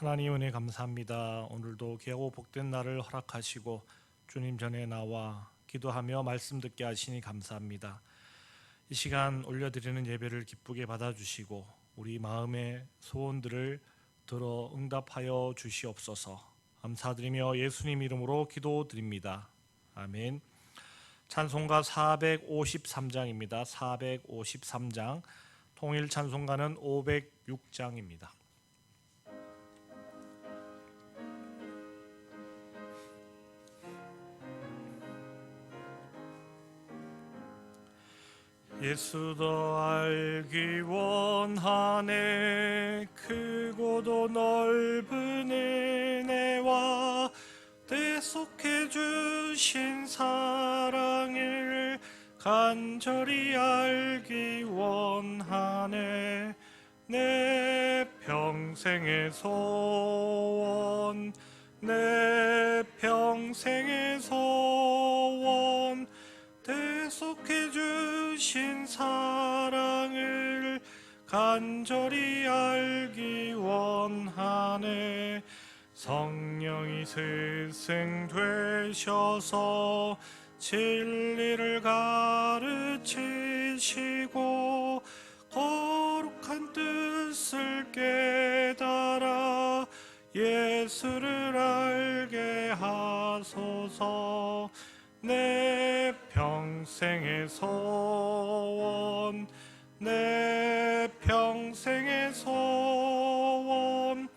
하나님 은혜 감사합니다. 오늘도 귀하고 복된 날을 허락하시고 주님 전에 나와 기도하며 말씀 듣게 하시니 감사합니다. 이 시간 올려드리는 예배를 기쁘게 받아주시고 우리 마음의 소원들을 들어 응답하여 주시옵소서. 감사드리며 예수님 이름으로 기도드립니다. 아멘. 찬송가 453장입니다. 453장. 통일 찬송가는 506장입니다. 예수 더 알기 원하네. 크고도 넓은 은혜와 대속해 주신 사랑을 간절히 알기 원하네. 내 평생의 소원, 내 평생의 소원, 대속해 주신 사랑을 간절히 알기 원하네. 성령이 스승되셔서 진리를 가르치시고 거룩한 뜻을 깨달아 예수를 알게 하소서. 내 평생의 소원, 내 평생의 소원,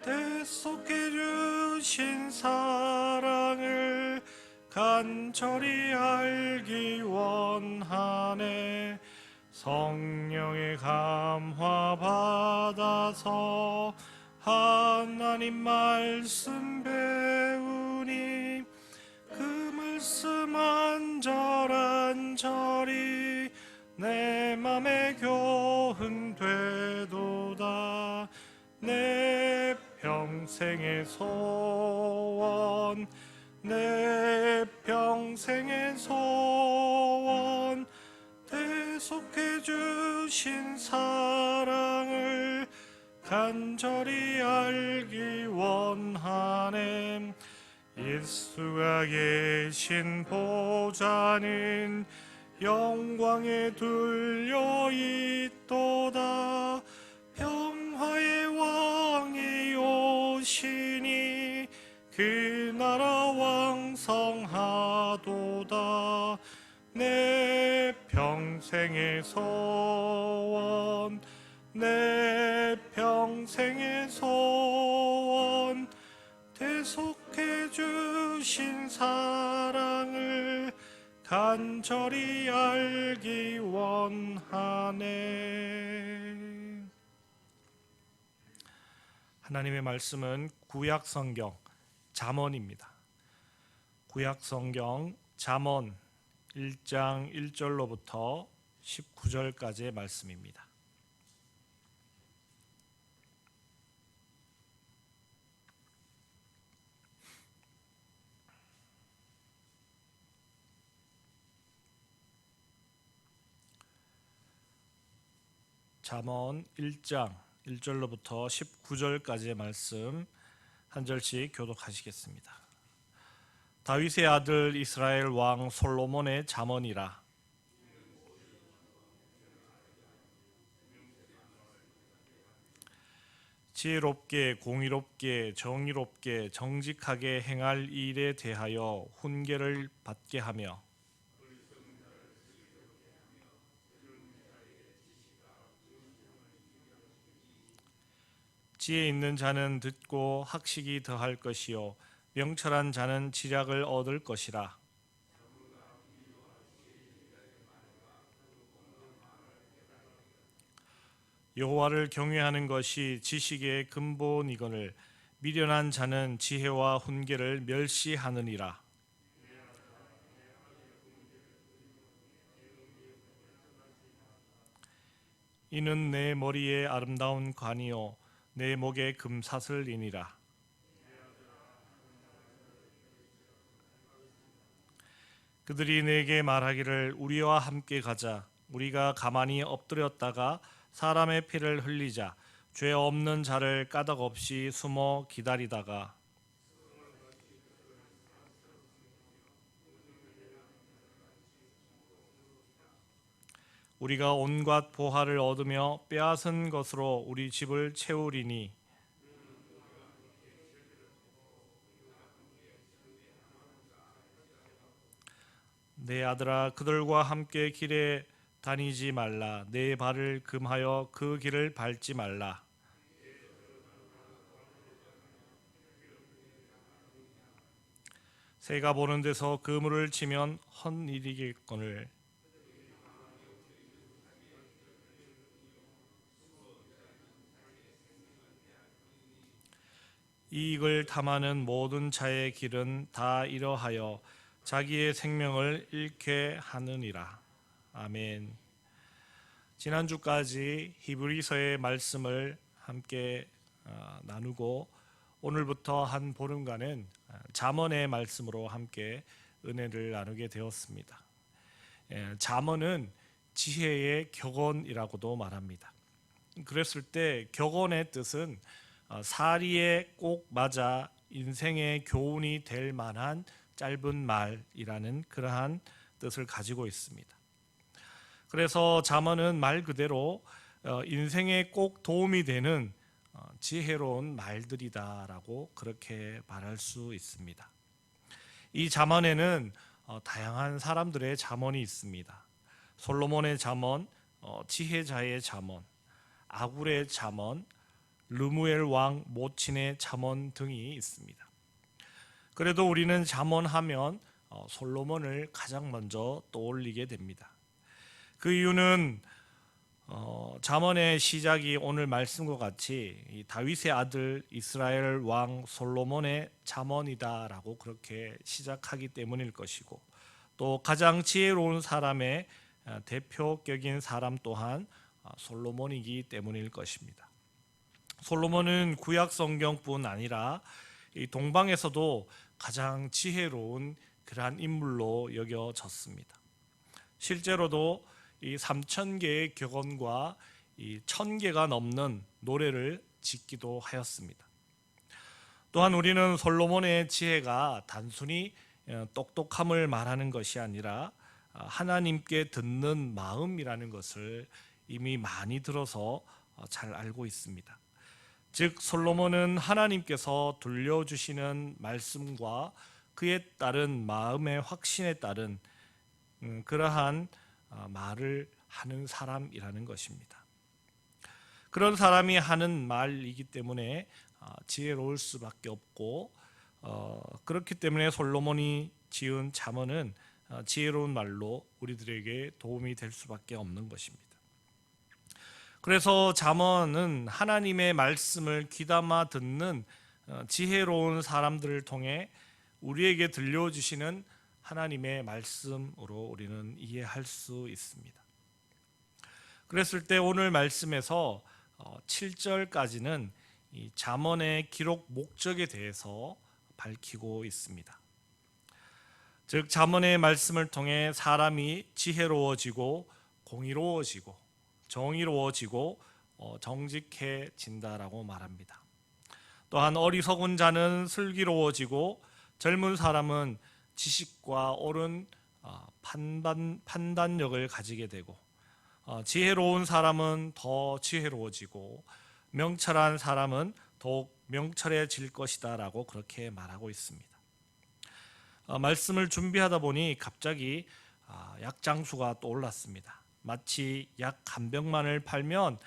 대속해 주신 사랑을 간절히 알기 원하네. 성령의 감화 받아서 하나님 말씀 배우니 그 말씀 안절안절이 내 맘에 교훈되도다. 내 평생의 소원, 내 평생의 소원, 대속해 주신 사랑을 간절히 알기 원하네. 예수가 계신 보좌는 영광에 둘려 있도다. 평화의 왕이 오시니 그 나라 왕성하도다. 내 평생의 소원, 내 평생의 소원, 대속해 주신 사랑을 간절히 알기 원하네. 하나님의 말씀은 구약 성경 잠언입니다. 구약 성경 잠언 1장 1절로부터 19절까지의 말씀입니다. 잠언 1장 1절로부터 19절까지의 말씀 한 절씩 교독하시겠습니다. 다윗의 아들 이스라엘 왕 솔로몬의 잠언이라. 지혜롭게 공의롭게 정의롭게 정직하게 행할 일에 대하여 훈계를 받게 하며 지혜 있는 자는 듣고 학식이 더할 것이요 명철한 자는 지략을 얻을 것이라. 여호와를 경외하는 것이 지식의 근본이거늘 미련한 자는 지혜와 훈계를 멸시하느니라. 이는 내 머리에 아름다운 관이요 내 목에 금사슬이니라. 그들이 내게 말하기를 우리와 함께 가자. 우리가 가만히 엎드렸다가 사람의 피를 흘리자. 죄 없는 자를 까닭 없이 숨어 기다리다가 우리가 온갖 보화를 얻으며 빼앗은 것으로 우리 집을 채우리니 내 아들아 그들과 함께 길에 다니지 말라. 내 발을 금하여 그 길을 밟지 말라. 새가 보는 데서 그물을 치면 헛일이겠거늘 이익을 탐하는 모든 자의 길은 다 이러하여 자기의 생명을 잃게 하느니라. 아멘. 지난주까지 히브리서의 말씀을 함께 나누고 오늘부터 한 보름간은 잠언의 말씀으로 함께 은혜를 나누게 되었습니다. 잠언은 지혜의 격언이라고도 말합니다. 그랬을 때 격언의 뜻은 사리에 꼭 맞아 인생의 교훈이 될 만한 짧은 말이라는 그러한 뜻을 가지고 있습니다. 그래서 잠언은 말 그대로 인생에 꼭 도움이 되는 지혜로운 말들이다라고 그렇게 말할 수 있습니다. 이 잠언에는 다양한 사람들의 잠언이 있습니다. 솔로몬의 잠언, 지혜자의 잠언, 아굴의 잠언, 르무엘 왕 모친의 잠언 등이 있습니다. 그래도 우리는 잠언하면 솔로몬을 가장 먼저 떠올리게 됩니다. 그 이유는 잠언의 시작이 오늘 말씀과 같이 이 다윗의 아들 이스라엘 왕 솔로몬의 잠언이다라고 그렇게 시작하기 때문일 것이고, 또 가장 지혜로운 사람의 대표격인 사람 또한 솔로몬이기 때문일 것입니다. 솔로몬은 구약 성경뿐 아니라 이 동방에서도 가장 지혜로운 그러한 인물로 여겨졌습니다. 실제로도 이 3,000개의 격언과 이 1,000개가 넘는 노래를 짓기도 하였습니다. 또한 우리는 솔로몬의 지혜가 단순히 똑똑함을 말하는 것이 아니라 하나님께 듣는 마음이라는 것을 이미 많이 들어서 잘 알고 있습니다. 즉 솔로몬은 하나님께서 들려주시는 말씀과 그에 따른 마음의 확신에 따른 그러한 말을 하는 사람이라는 것입니다. 그런 사람이 하는 말이기 때문에 지혜로울 수밖에 없고, 그렇기 때문에 솔로몬이 지은 잠언은 지혜로운 말로 우리들에게 도움이 될 수밖에 없는 것입니다. 그래서 잠언은 하나님의 말씀을 귀담아 듣는 지혜로운 사람들을 통해 우리에게 들려주시는 하나님의 말씀으로 우리는 이해할 수 있습니다. 그랬을 때 오늘 말씀에서 7절까지는 이 잠언의 기록 목적에 대해서 밝히고 있습니다. 즉 잠언의 말씀을 통해 사람이 지혜로워지고 공의로워지고 정의로워지고 정직해진다라고 말합니다. 또한 어리석은 자는 슬기로워지고 젊은 사람은 지식과 옳은 판단력을 가지게 되고, 지혜로운 사람은 더 지혜로워지고 명철한 사람은 더욱 명철해질 것이다 라고 그렇게 말하고 있습니다. 말씀을 준비하다 보니 갑자기 약장수가 떠올랐습니다. 마치 약 한 병만을 팔면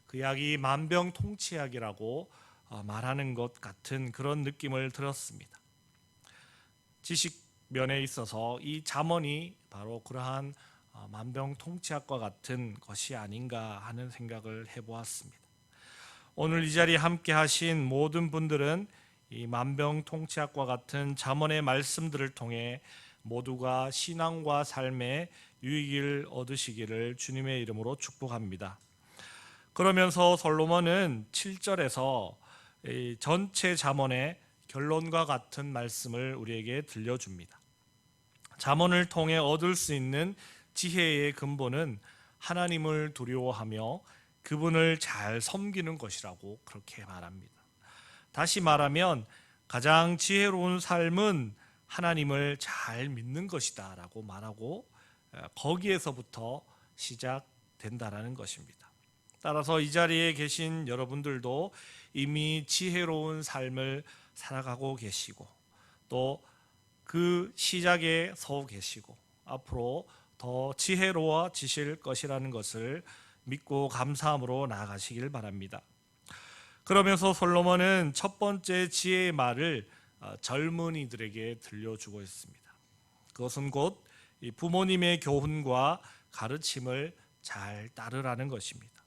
그 약이 만병통치약이라고 말하는 것 같은 그런 느낌을 들었습니다. 지식 면에 있어서 이 잠언이 바로 그러한 만병통치약과 같은 것이 아닌가 하는 생각을 해보았습니다. 오늘 이 자리에 함께 하신 모든 분들은 이 만병통치약과 같은 잠언의 말씀들을 통해 모두가 신앙과 삶의 유익을 얻으시기를 주님의 이름으로 축복합니다. 그러면서 솔로몬은 7절에서 전체 잠언의 결론과 같은 말씀을 우리에게 들려줍니다. 잠언을 통해 얻을 수 있는 지혜의 근본은 하나님을 두려워하며 그분을 잘 섬기는 것이라고 그렇게 말합니다. 다시 말하면 가장 지혜로운 삶은 하나님을 잘 믿는 것이다 라고 말하고 거기에서부터 시작된다라는 것입니다. 따라서 이 자리에 계신 여러분들도 이미 지혜로운 삶을 살아가고 계시고 또 그 시작에 서 계시고 앞으로 더 지혜로워지실 것이라는 것을 믿고 감사함으로 나아가시길 바랍니다. 그러면서 솔로몬은 첫 번째 지혜의 말을 젊은이들에게 들려주고 있습니다. 그것은 곧 부모님의 교훈과 가르침을 잘 따르라는 것입니다.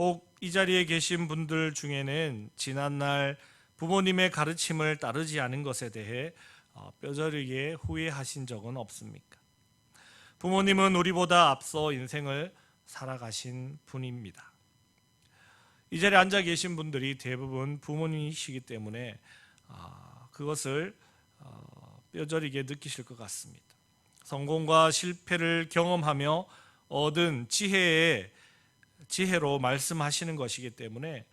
혹 이 자리에 계신 분들 중에는 지난날 부모님의 가르침을 따르지 않은 것에 대해 뼈저리게 후회하신 적은 없습니까? 부모님은 우리보다 앞서 인생을 살아가신 분입니다. 이 자리에 앉아 계신 분들이 대부분 부모님이시기 때문에 그것을 뼈저리게 느끼실 것 같습니다. 성공과 실패를 경험하며 얻은 지혜로 말씀하시는 것이기 때문에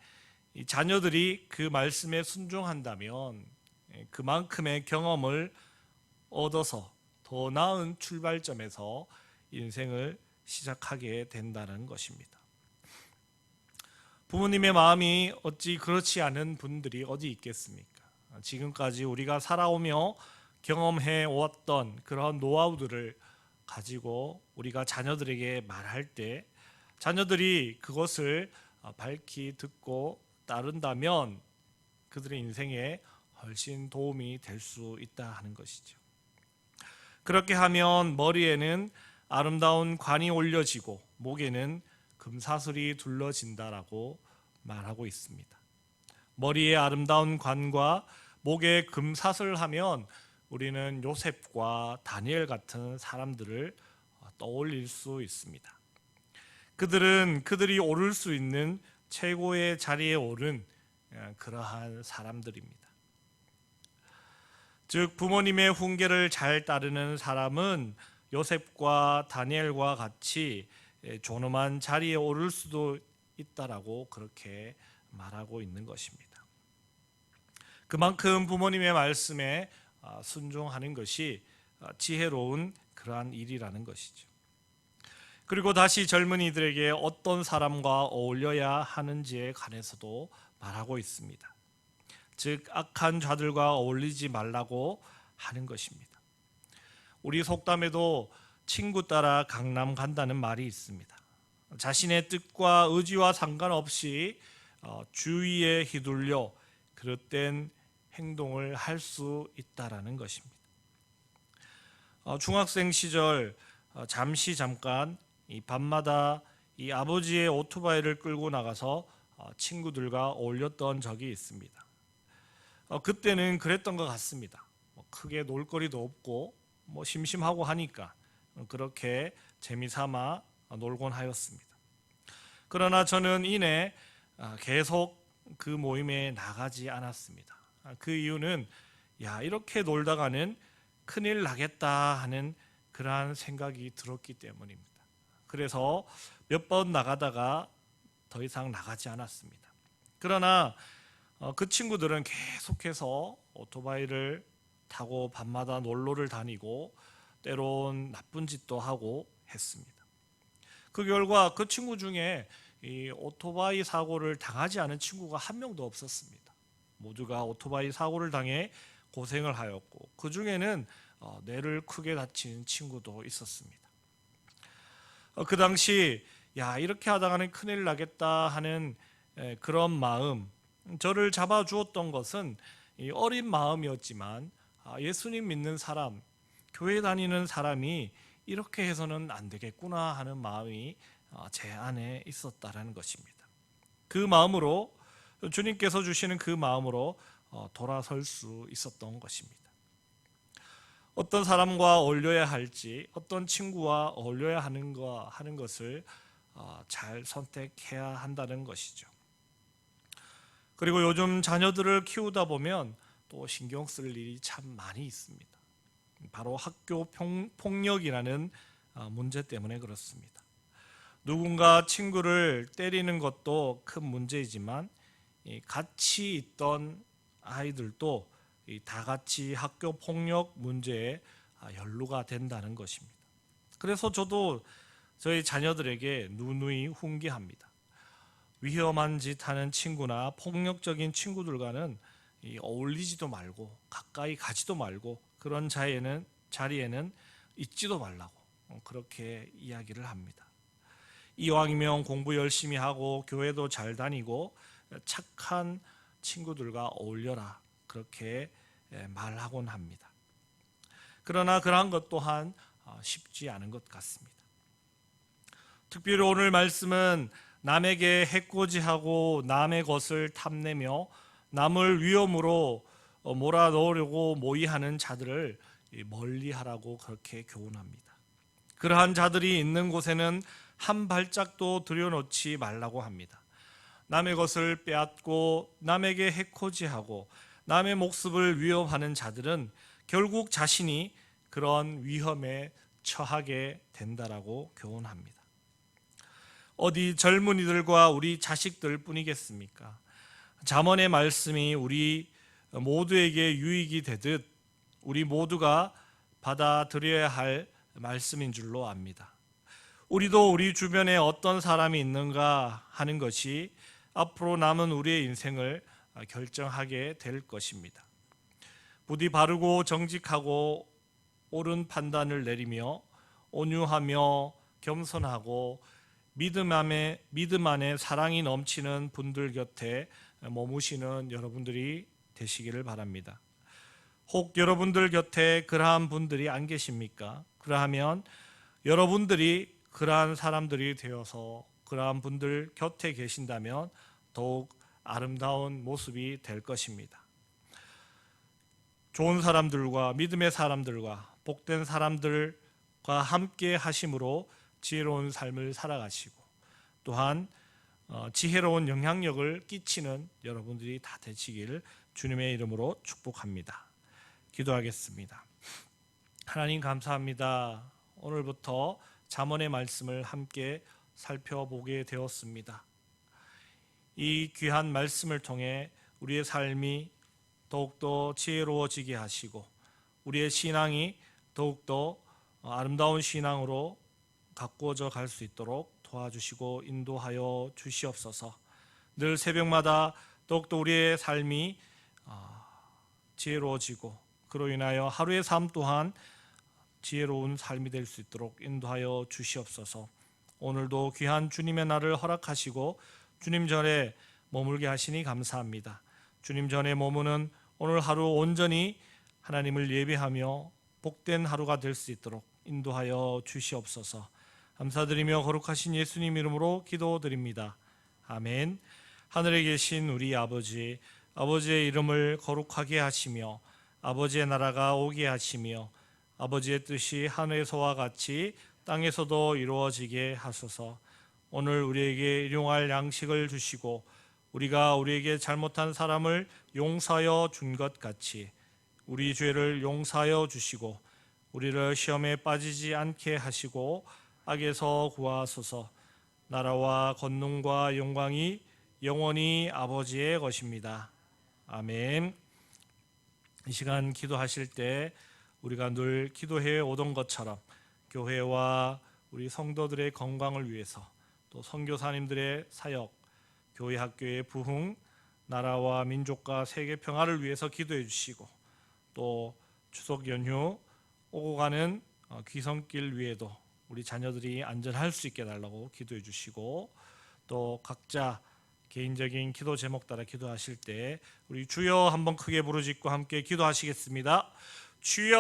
이 자녀들이 그 말씀에 순종한다면 그만큼의 경험을 얻어서 더 나은 출발점에서 인생을 시작하게 된다는 것입니다. 부모님의 마음이 어찌 그렇지 않은 분들이 어디 있겠습니까? 지금까지 우리가 살아오며 경험해 왔던 그런 노하우들을 가지고 우리가 자녀들에게 말할 때 자녀들이 그것을 밝히 듣고 따른다면 그들의 인생에 훨씬 도움이 될 수 있다 하는 것이죠. 그렇게 하면 머리에는 아름다운 관이 올려지고 목에는 금사슬이 둘러진다라고 말하고 있습니다. 머리에 아름다운 관과 목에 금사슬 하면 우리는 요셉과 다니엘 같은 사람들을 떠올릴 수 있습니다. 그들은 그들이 오를 수 있는 최고의 자리에 오른 그러한 사람들입니다. 즉 부모님의 훈계를 잘 따르는 사람은 요셉과 다니엘과 같이 존엄한 자리에 오를 수도 있다라고 그렇게 말하고 있는 것입니다. 그만큼 부모님의 말씀에 순종하는 것이 지혜로운 그러한 일이라는 것이죠. 그리고 다시 젊은이들에게 어떤 사람과 어울려야 하는지에 관해서도 말하고 있습니다. 즉 악한 자들과 어울리지 말라고 하는 것입니다. 우리 속담에도 친구 따라 강남 간다는 말이 있습니다. 자신의 뜻과 의지와 상관없이 주위에 휘둘려 그릇된 행동을 할 수 있다라는 것입니다. 중학생 시절 잠깐 이 밤마다 이 아버지의 오토바이를 끌고 나가서 친구들과 어울렸던 적이 있습니다. 그때는 그랬던 것 같습니다. 크게 놀거리도 없고 심심하고 하니까 그렇게 재미삼아 놀곤 하였습니다. 그러나 저는 이내 계속 그 모임에 나가지 않았습니다. 그 이유는 이렇게 놀다가는 큰일 나겠다 하는 그러한 생각이 들었기 때문입니다. 그래서 몇 번 나가다가 더 이상 나가지 않았습니다. 그러나 그 친구들은 계속해서 오토바이를 타고 밤마다 놀러를 다니고 때론 나쁜 짓도 하고 했습니다. 그 결과 그 친구 중에 이 오토바이 사고를 당하지 않은 친구가 한 명도 없었습니다. 모두가 오토바이 사고를 당해 고생을 하였고 그 중에는 뇌를 크게 다친 친구도 있었습니다. 그 당시 이렇게 하다가는 큰일 나겠다 하는 그런 마음, 저를 잡아주었던 것은 어린 마음이었지만 예수님 믿는 사람, 교회 다니는 사람이 이렇게 해서는 안 되겠구나 하는 마음이 제 안에 있었다라는 것입니다. 그 마음으로 주님께서 주시는 그 마음으로 돌아설 수 있었던 것입니다. 어떤 사람과 어울려야 할지, 어떤 친구와 어울려야 하는 것을 잘 선택해야 한다는 것이죠. 그리고 요즘 자녀들을 키우다 보면 또 신경 쓸 일이 참 많이 있습니다. 바로 학교 폭력이라는 문제 때문에 그렇습니다. 누군가 친구를 때리는 것도 큰 문제이지만 같이 있던 아이들도 다 같이 학교 폭력 문제에 연루가 된다는 것입니다. 그래서 저도 저희 자녀들에게 누누이 훈계합니다. 위험한 짓 하는 친구나 폭력적인 친구들과는 어울리지도 말고 가까이 가지도 말고 그런 자리에는 있지도 말라고 그렇게 이야기를 합니다. 이왕이면 공부 열심히 하고 교회도 잘 다니고 착한 친구들과 어울려라 그렇게 말하곤 합니다. 그러나 그러한 것 또한 쉽지 않은 것 같습니다. 특별히 오늘 말씀은 남에게 해코지하고 남의 것을 탐내며 남을 위험으로 몰아넣으려고 모의하는 자들을 멀리하라고 그렇게 교훈합니다. 그러한 자들이 있는 곳에는 한 발짝도 들여놓지 말라고 합니다. 남의 것을 빼앗고 남에게 해코지하고 남의 목숨을 위협하는 자들은 결국 자신이 그런 위험에 처하게 된다라고 교훈합니다. 어디 젊은이들과 우리 자식들 뿐이겠습니까? 잠언의 말씀이 우리 모두에게 유익이 되듯 우리 모두가 받아들여야 할 말씀인 줄로 압니다. 우리도 우리 주변에 어떤 사람이 있는가 하는 것이 앞으로 남은 우리의 인생을 결정하게 될 것입니다. 부디 바르고 정직하고 옳은 판단을 내리며 온유하며 겸손하고 믿음 안에 사랑이 넘치는 분들 곁에 머무시는 여러분들이 되시기를 바랍니다. 혹 여러분들 곁에 그러한 분들이 안 계십니까? 그러하면 여러분들이 그러한 사람들이 되어서 그러한 분들 곁에 계신다면 더욱 아름다운 모습이 될 것입니다. 좋은 사람들과 믿음의 사람들과 복된 사람들과 함께 하심으로 지혜로운 삶을 살아가시고 또한 지혜로운 영향력을 끼치는 여러분들이 다 되시기를 주님의 이름으로 축복합니다. 기도하겠습니다. 하나님 감사합니다. 오늘부터 잠언의 말씀을 함께 살펴보게 되었습니다. 이 귀한 말씀을 통해 우리의 삶이 더욱더 지혜로워지게 하시고 우리의 신앙이 더욱더 아름다운 신앙으로 가꾸어져 갈 수 있도록 도와주시고 인도하여 주시옵소서. 늘 새벽마다 더욱더 우리의 삶이 지혜로워지고 그로 인하여 하루의 삶 또한 지혜로운 삶이 될 수 있도록 인도하여 주시옵소서. 오늘도 귀한 주님의 날을 허락하시고 주님 전에 머물게 하시니 감사합니다. 주님 전에 머무는 오늘 하루 온전히 하나님을 예배하며 복된 하루가 될 수 있도록 인도하여 주시옵소서. 감사드리며 거룩하신 예수님 이름으로 기도드립니다. 아멘. 하늘에 계신 우리 아버지, 아버지의 이름을 거룩하게 하시며 아버지의 나라가 오게 하시며 아버지의 뜻이 하늘에서와 같이 땅에서도 이루어지게 하소서. 오늘 우리에게 일용할 양식을 주시고 우리가 우리에게 잘못한 사람을 용서하여 준 것 같이 우리 죄를 용서하여 주시고 우리를 시험에 빠지지 않게 하시고 악에서 구하소서. 나라와 권능과 영광이 영원히 아버지의 것입니다. 아멘. 이 시간 기도하실 때 우리가 늘 기도해 오던 것처럼 교회와 우리 성도들의 건강을 위해서 또 선교사님들의 사역, 교회 학교의 부흥, 나라와 민족과 세계 평화를 위해서 기도해 주시고 또 추석 연휴 오고 가는 귀성길 위에도 우리 자녀들이 안전할 수 있게 달라고 기도해 주시고 또 각자 개인적인 기도 제목 따라 기도하실 때 우리 주여 한번 크게 부르짖고 함께 기도하시겠습니다. 주여